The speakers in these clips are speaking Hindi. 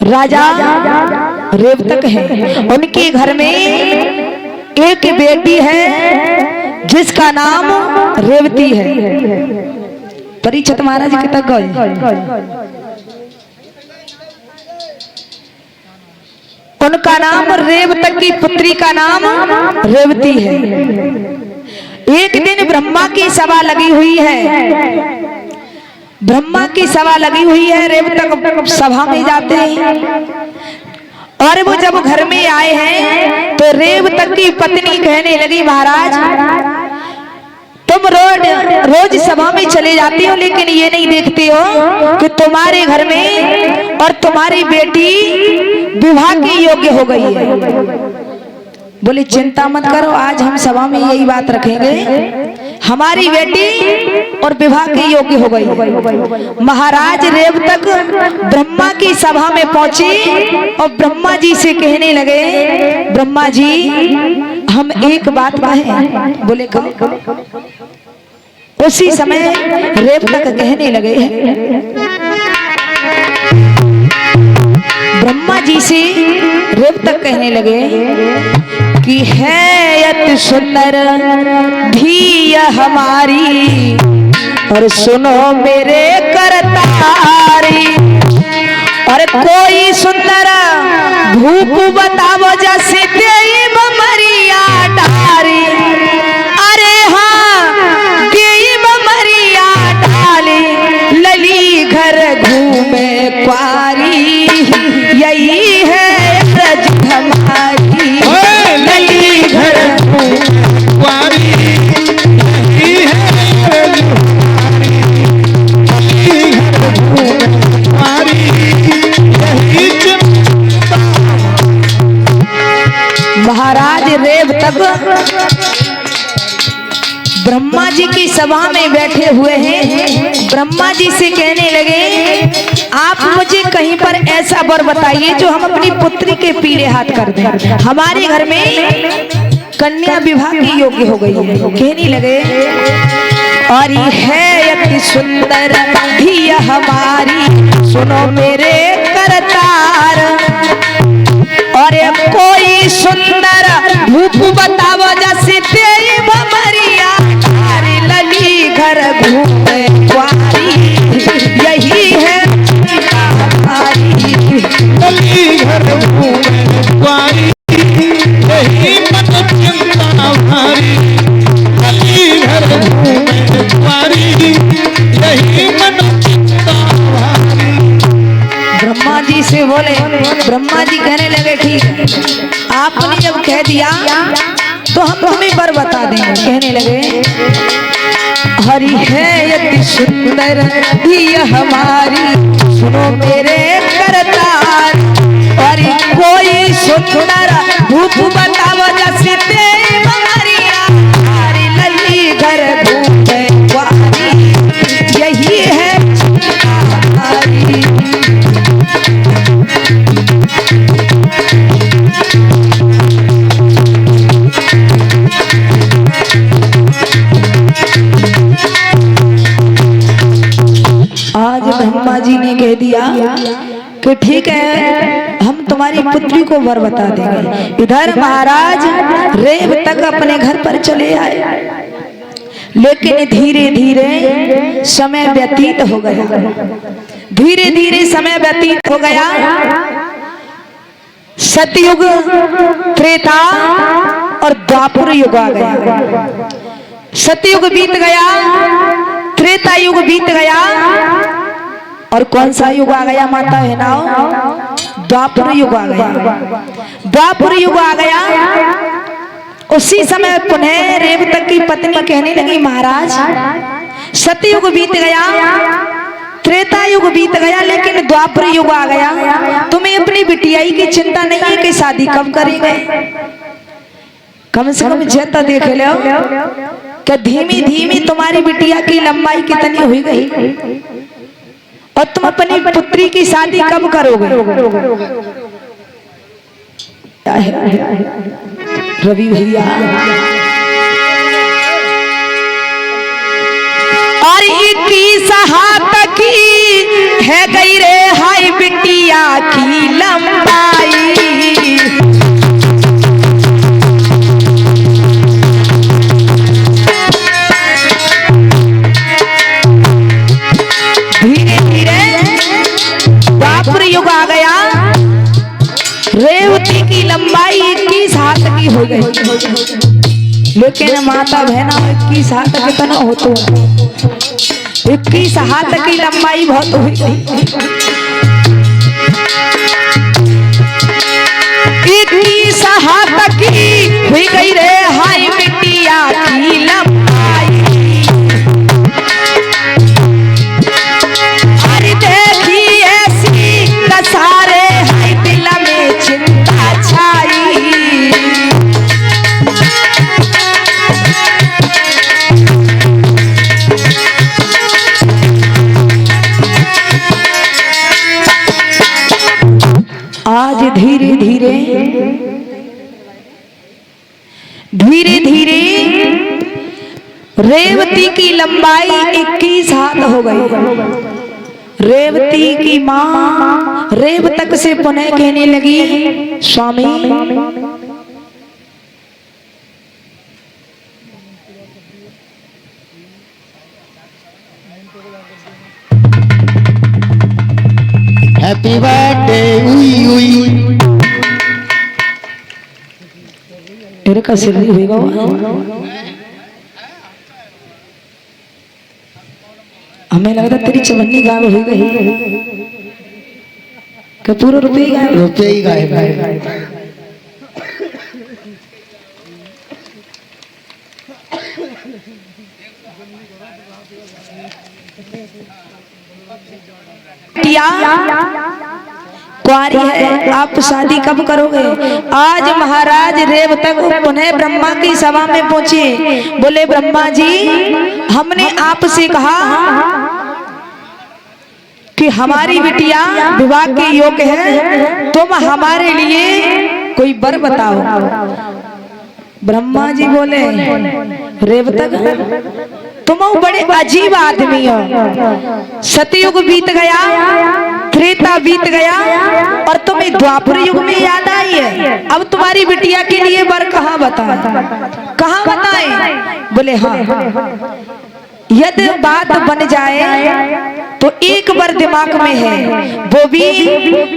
राजा रेवतक है। उनके घर में एक बेटी है जिसका नाम रेवती है। परीक्षित महाराज के तक गए, उनका नाम रेवतक की पुत्री का नाम रेवती है। एक दिन ब्रह्मा की सभा लगी हुई है, ब्रह्मा की सभा लगी हुई है। रेवतक सभा में जाते हैं और वो जब घर में आए हैं तो रेवतक की पत्नी कहने लगी, महाराज तुम रोज सभा में चले जाते हो, लेकिन ये नहीं देखते हो कि तुम्हारे घर में और तुम्हारी बेटी विवाह के योग्य हो गई है। बोले चिंता मत करो, आज हम सभा में यही बात रखेंगे, हमारी बेटी और विवाह के योग्य हो गई। महाराज रेवतक ब्रह्मा की सभा में पहुंची और ब्रह्मा जी से कहने लगे, ब्रह्मा जी हम एक बात कहें। बोले कहो। उसी समय रेवतक कहने लगे, ब्रह्मा जी से रेवतक कहने लगे कि है अति सुंदर भी हमारी, और सुनो मेरे करतारी, और कोई सुंदर भूप बतावो जैसे देव मरिया डारी। अरे हाँ देव मरिया डाली, लली घर घूमे क्वारी, यही है रज हमारी, लली घर क्वारी, यही है रज हमारी, यही महाराज रेवतक ब्रह्मा जी की सभा में बैठे हुए हैं। ब्रह्मा जी से कहने लगे, आप मुझे कहीं पर ऐसा वर बताइए जो हम अपनी पुत्री के पीले हाथ कर दें। हमारे घर में कन्या विवाह की योग्य हो गई है। कहने लगे, और है अति सुंदर भी हमारी, सुनो मेरे करतार, और कोई सुंदर भूप बतावो जैसे देव मरिया, लली घर घूमे क्वारी, यही है हमारी, लली घर घूमे क्वारी, यही मन चिंता हमारी, लली घर घूमे क्वारी, यही मन चिंता हमारी। ब्रह्मा जी से बोले, ब्रह्मा जी कहने लगे, ठीक है आपने जब कह दिया तो हम तुम्हें वर बता देंगे। कहने लगे, हरि है यति सुंदर भी हमारी, सुनो मेरे करतार, और कोई सुंदर भूप बतावो जैसे देव मरिया, लली घर घूमे क्वारी, यही है हमारी। आज ब्रह्मा जी ने कह दिया कि ठीक है हम तुम्हारी पुत्री को वर बता देंगे। इधर महाराज रेवतक अपने घर पर चले आए, लेकिन धीरे धीरे समय व्यतीत हो गया, धीरे धीरे समय व्यतीत हो गया। सतयुग, त्रेता और द्वापर युग आ गया। सतयुग बीत गया, त्रेता युग बीत गया, और कौन सा युग आ गया माता है ना? द्वापर युग आ गया। द्वापर युग आ गया। उसी समय पुनः रेवतक की पत्नी कहने लगी, महाराज सतयुग बीत गया, त्रेता युग बीत गया, लेकिन द्वापर युग आ गया, तुम्हें अपनी बिटियाई की चिंता नहीं है कि शादी कब करेंगे? कम से कम जता देख लो कि धीमी धीमी तुम्हारी बिटिया की लंबाई कितनी हुई गई, और तुम अपनी पुत्री की शादी कब करोगे? रवि भैया, और 21 हाथ की है गई रे हाय बिटिया की लंबाई। धीरे धीरे द्वापर युग आ गया। रेवती की लंबाई 21 हाथ की हो गई, लेकिन माता बहना 21 हाथ कितना हो तो 21 हाथ की लंबाई बहुत हुई। 21 हाथ की हुई गई रे हाय बिटिया की लंबाई। अरे देखी ऐसी कसारे हाय दिल में चिंता छाई। आज धीरे धीरे धीरे धीरे रेवती की लंबाई 21 हाथ हो गई। रेवती की माँ रेवतक से पुनः कहने लगी, स्वामी हैप्पी बर्थडे उई उई। तेरे का सिर नहीं होगा। हमें लगता तेरी चवन्नी गायब हो गई, क्या पूरा रुपये ही गायब। कुंवारी है, आप शादी कब करोगे? आज महाराज रेवतक पुनः ब्रह्मा की सभा में पहुंचे। बोले ब्रह्मा जी, हमने आपसे कहा कि हमारी बिटिया विवाह के योग्य है, तुम हमारे लिए कोई वर बताओ। ब्रह्मा जी बोले, रेवतक तुम बड़े अजीब आदमी हो। सतयुग बीत गया, त्रेता बीत गया और तुम्हें द्वापर युग में याद आई है। अब तुम्हारी बिटिया के लिए वर कहाँ बताएं? बोले हाँ, यदि बात बन जाए तो एक बार दिमाग में है, वो भी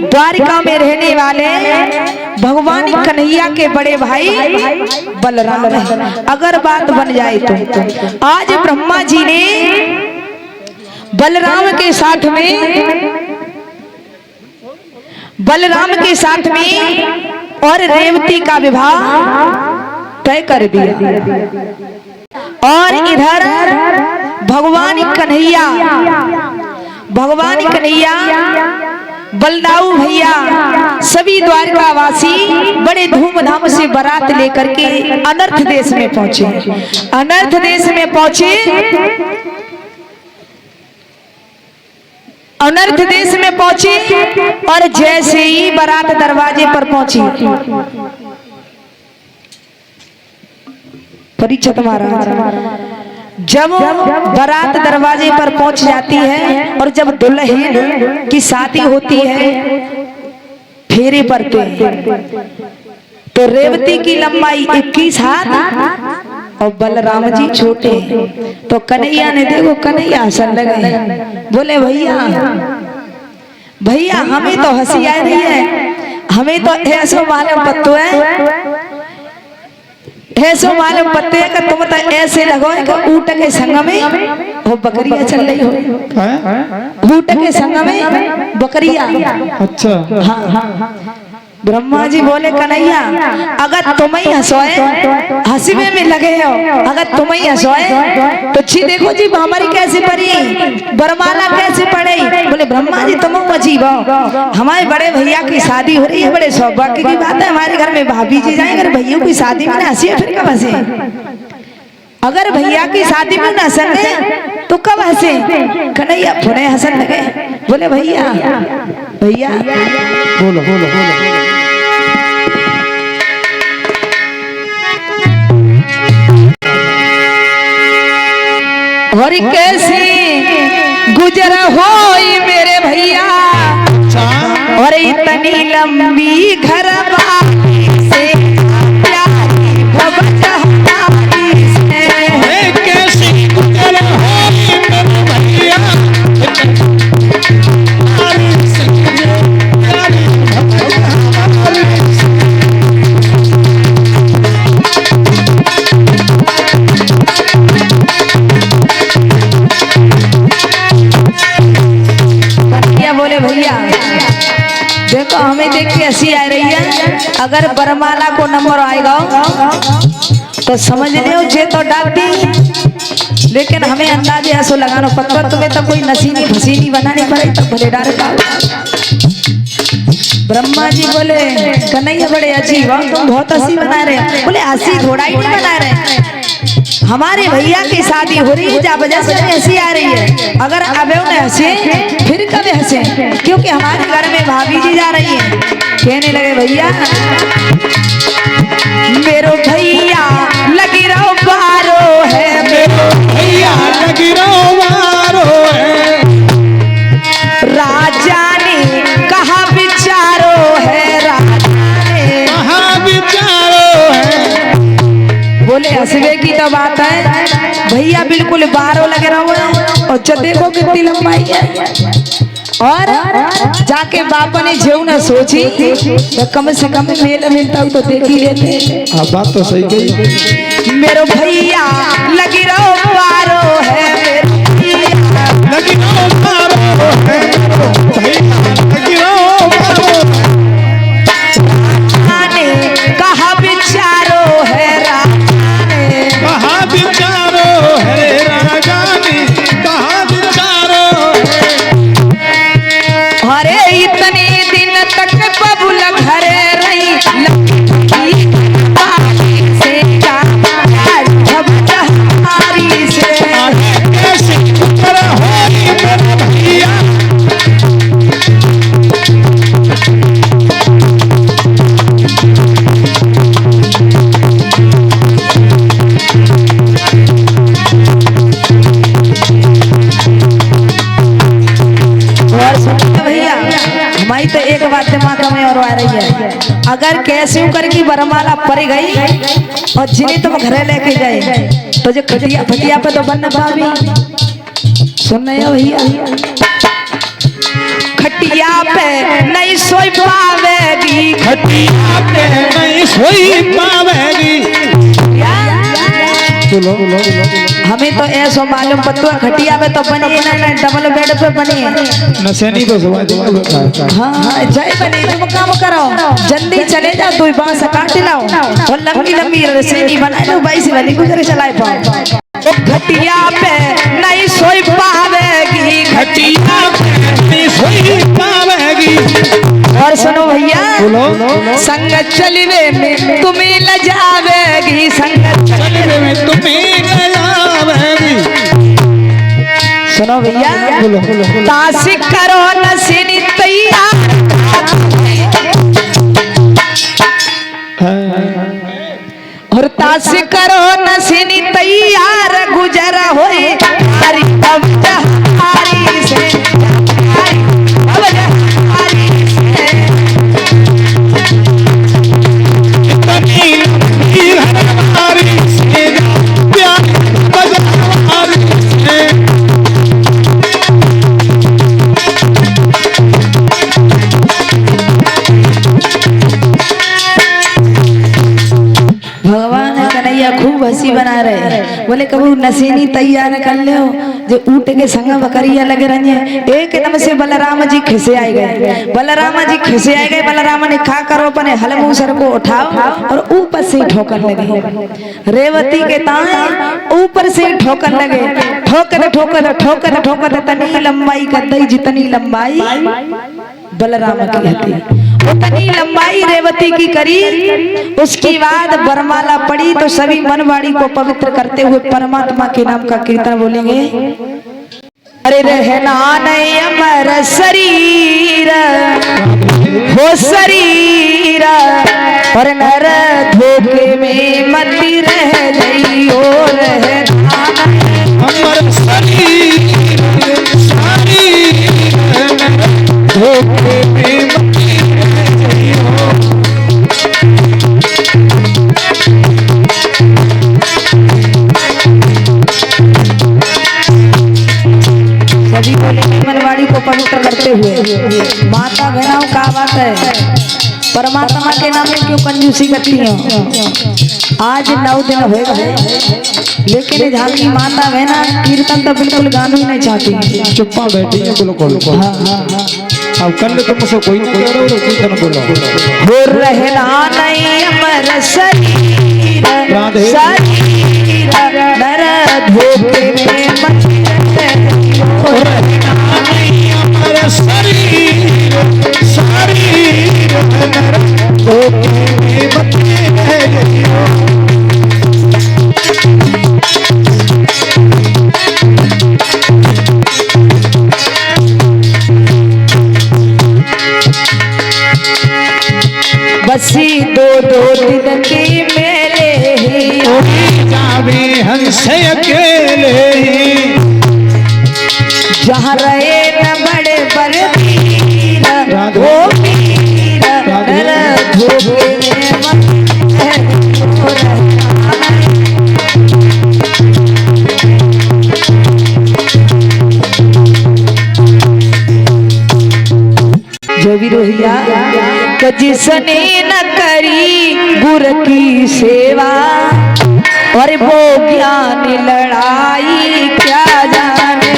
द्वारिका में रहने वाले भगवान कन्हैया के बड़े भाई बलराम है। अगर बात बन जाए तो आज ब्रह्मा जी ने बलराम के साथ में और रेवती का विवाह तय कर दिया। और इधर भगवान कन्हैया बलदाऊ भैया सभी द्वारकावासी बड़े धूमधाम से बारात लेकर के अनर्थ देश में पहुंचे। अनर्थ देश में पहुंचे और जैसे ही बारात दरवाजे पर पहुंची, परीक्षित महाराज जब बारात दरवाजे पर पहुंच जाती है और जब दुल्हन की शादी होती है, फेरे पड़ते हैं, तो रेवती की लंबाई 21 हाथ और बलराम जी छोटे। तो कन्हैया ने देखो, कन्हैया हंसने लगे। बोले भैया हमें तो हंसी आ रही है, हमें तो ऐसा मालूम पत्ते का तुम तो ऐसे लगो कि ऊँट के संग में वो बकरियां चल रही हो। ऊँट के संग में बकरियां। अच्छा हाँ। ब्रह्मा जी बोले कन्हैया, अगर तुम ही हंसोए, हंसीबे में लगे हो, अगर तुम ही हंसोए तो छी देखो जी हमारी कैसे पड़ी, बरमाला कैसे पड़ी। बोले ब्रह्मा जी तुम अजीब हो, हमारे बड़े भैया की शादी हो रही है, बड़े सौभाग्य की बात है, हमारे घर में भाभी जी जाएंगे, अगर भैया की शादी में हंसी है फिर कब हंसे? अगर भैया की शादी में न हंसे तो कब हंसे? कन्हैया पुनः हंसने लगे। बोले भैया बोलो बोलो बोलो। और कैसी गुजर होई मेरे भैया भैया और इतनी लंबी घर से प्यारी भवज हमारी से कैसी गुजर होई मेरे भैया बोले भैया देखो हमें देख के हंसी आ रही है, अगर बरमाला को नंबर आएगा तो समझ लियो जे तो डाल दी, लेकिन हमें अंदाजे ऐसा लगाना पड़ता तुम्हें तो कोई नसीनी फसीनी बनानी पड़े तो भले डाल का। ब्रह्मा जी बोले कन्हैया बड़े अजीब हो तुम, बहुत हंसी बना रहे। बोले हंसी थोड़ा ही नहीं बना रहे, हमारे भैया की शादी हो रही है जा वजह से हंसी आ रही है। अगर अब न हंसे फिर कब हंसे, क्योंकि हमारे घर में भाभी जी जा रही है। कहने लगे भैया मेरो भैया लगी रहो बारो है, मेरो भैया लगी बारो है, राजा ने कहा विचारो है, राजा ने कहा विचारो है। बोले हंसवे की तो बात है भैया बिल्कुल बारो लगे रहो है, और देखो कितनी लंबाई है। और जाके बापा ने जेऊ न सोची तो कम से कम मेल मिलता तो देख ही लेते। हाँ बात तो सही कही। मेरो भैया लगी रहो बारो है, लगी बारो है, भैया लगी बारो है, कहा विचारो है, कहा विचारो है, राजा ने कहा विचारो है। अरे इतने दिन तक बबुल घरे रही से कैसे गुजर होई मेरे भैया हमारी तो एक बात दिमाग में और आ रही है, अगर कैसे करके बरमाला पड़ गई और जिन्हें तुम घरे लेके गए तो जो खटिया फटिया पे तो बनना भाभी सुन रहे हो भैया, खटिया पे नहीं सोई पावेगी, खटिया पे नहीं सोई पावेगी। हमें तो ऐसा मालूम पता खटिया पे तो बनी है ना, डबल बेड पे बनी है नसेनी तो हाँ हाँ जय बनी। तुम काम करो जल्दी चले जाओ, दो बांस काट लाओ और लंबी लंबी रसेनी बनाए लो, बाई से वाली गुजरे चलाए पाओ। खटिया पे नहीं सोई पावेगी, खटिया पे नहीं सोई पावेगी। और सुनो भैया संग चलवे में तुम्हें लजावेगी, संग चलवे में तुम्हें लजावेगी। सुनो भैया तासी करो नसीनी तैयार, और तासी करो नसीनी तैयार, गुजर होए हरी भवज हमारी से, भवज हमारी से। इतनी लंबी हमारी से प्यार भवज हमारी से। भगवान कन्हैया खूब हंसी बना रहे। बोले कबू नसीनी तैयार कर ले जो ऊँट के संग बकरिया लगे रही एकदम से बलराम जी खिसे आए गए, बलराम जी खिसे आए गए। बलराम ने खा करो अपने हलमूसर को उठाओ और ऊपर से ठोकर लगे, रेवती के ताए ऊपर से ठोकर लगे, ठोकर ठोकर ठोकर ठोकर तनी लंबाई कर दी जितनी लंबाई बलराम की थी उतनी लंबाई रेवती की करी। उसके बाद बरमाला पड़ी तो सभी मनवाड़ी को पवित्र करते हुए परमात्मा के नाम का कीर्तन बोलेंगे। अरे रहना नहीं अमर शरीर हो शरीर, पर नर धोखे में मती रह गई हो, रहना अमर शरीर शरीर बहनाओं का बात है, परमात्मा के नाम में क्यों कंजूसी करती हो? आज 9 दिन हो गए, लेकिन झांकी माता बहना कीर्तन तो बिल्कुल गाना ही नहीं चाहती, चुप्पा बैठी है बिल्कुल। अब कल तुमसे कोई नहीं कह रहा कीर्तन बोलो हो रहना नहीं अमर शरीर शरीर नर धोखे में मत रहना नहीं अमर शरीर शरीर नर धोखे में मत बसी 2 दिन के मेले जावे हंस अकेले जहाँ रहे न बड़े बड़े वीर वो वीर नर धोखे में मत है, हो रहना जो भी रोहिया तो जिसने न करी गुर की सेवा और वो ज्ञान लड़ाई क्या जाने।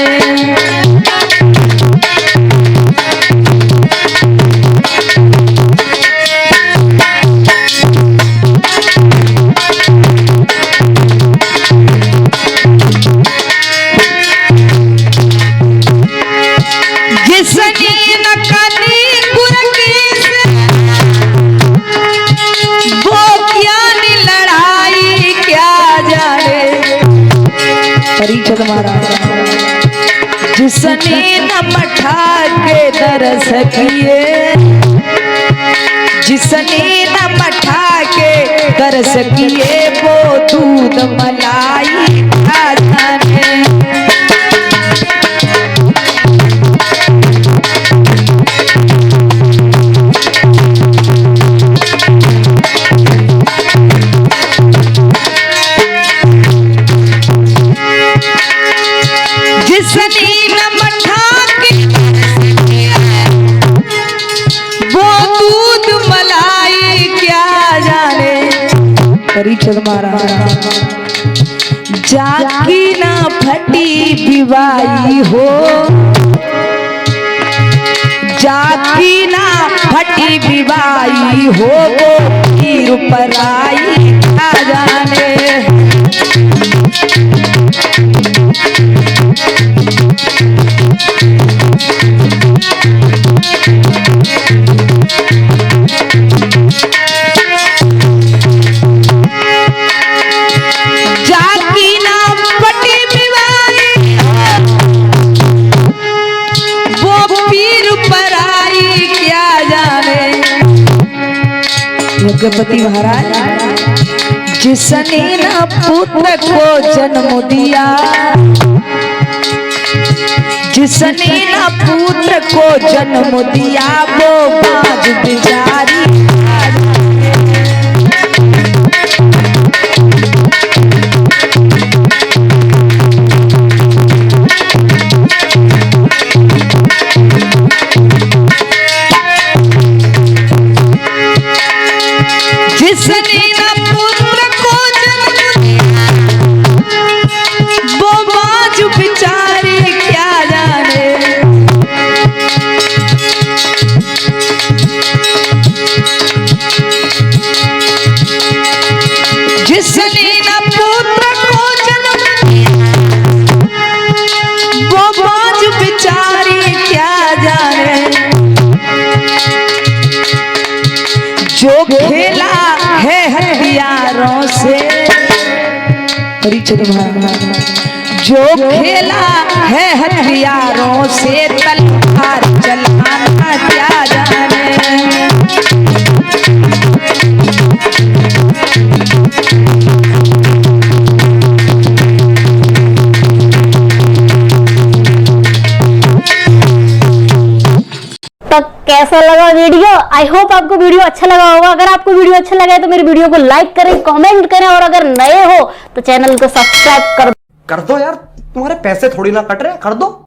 जिसने न करी गुर की वो ज्ञान लड़ाई क्या जाने। परीक्षित महाराज जिसने न मठा के दरस किए, जिसने न मठा के दरस किए वो दूध मलाई क्या जाने। जिसने न मठा के वो दूध मलाई क्या जाने। परीक्षित महाराज जाकी ना फटी विवाही हो, जाकी ना फटी विवाही हो वो कीर पराई क्या जाने। जाकी ना फटी विवाही वो पीर पराई क्या जाने। यज्ञपति महाराज जिसने न पुत्र को जन्म दिया, जिसने न पुत्र को जन्म दिया वो बाज बिचारी। जिसने न पुत्र को जन्म दिया वो बाज बिचारी क्या जाने। जिसने न पुत्र को जन्म दिया वो बाज बिचारी क्या जाने। जो खेला है हथियारों से, परीक्षित महाराज जो खेला है हथियारों से तलवार चलाना क्या जाने। तो कैसा लगा वीडियो? आई होप आपको वीडियो अच्छा लगा होगा। अगर आपको वीडियो अच्छा लगा है तो मेरे वीडियो को लाइक करें, कमेंट करें और अगर नए हो तो चैनल को सब्सक्राइब कर दो यार, तुम्हारे पैसे थोड़ी ना कट रहे, कर दो।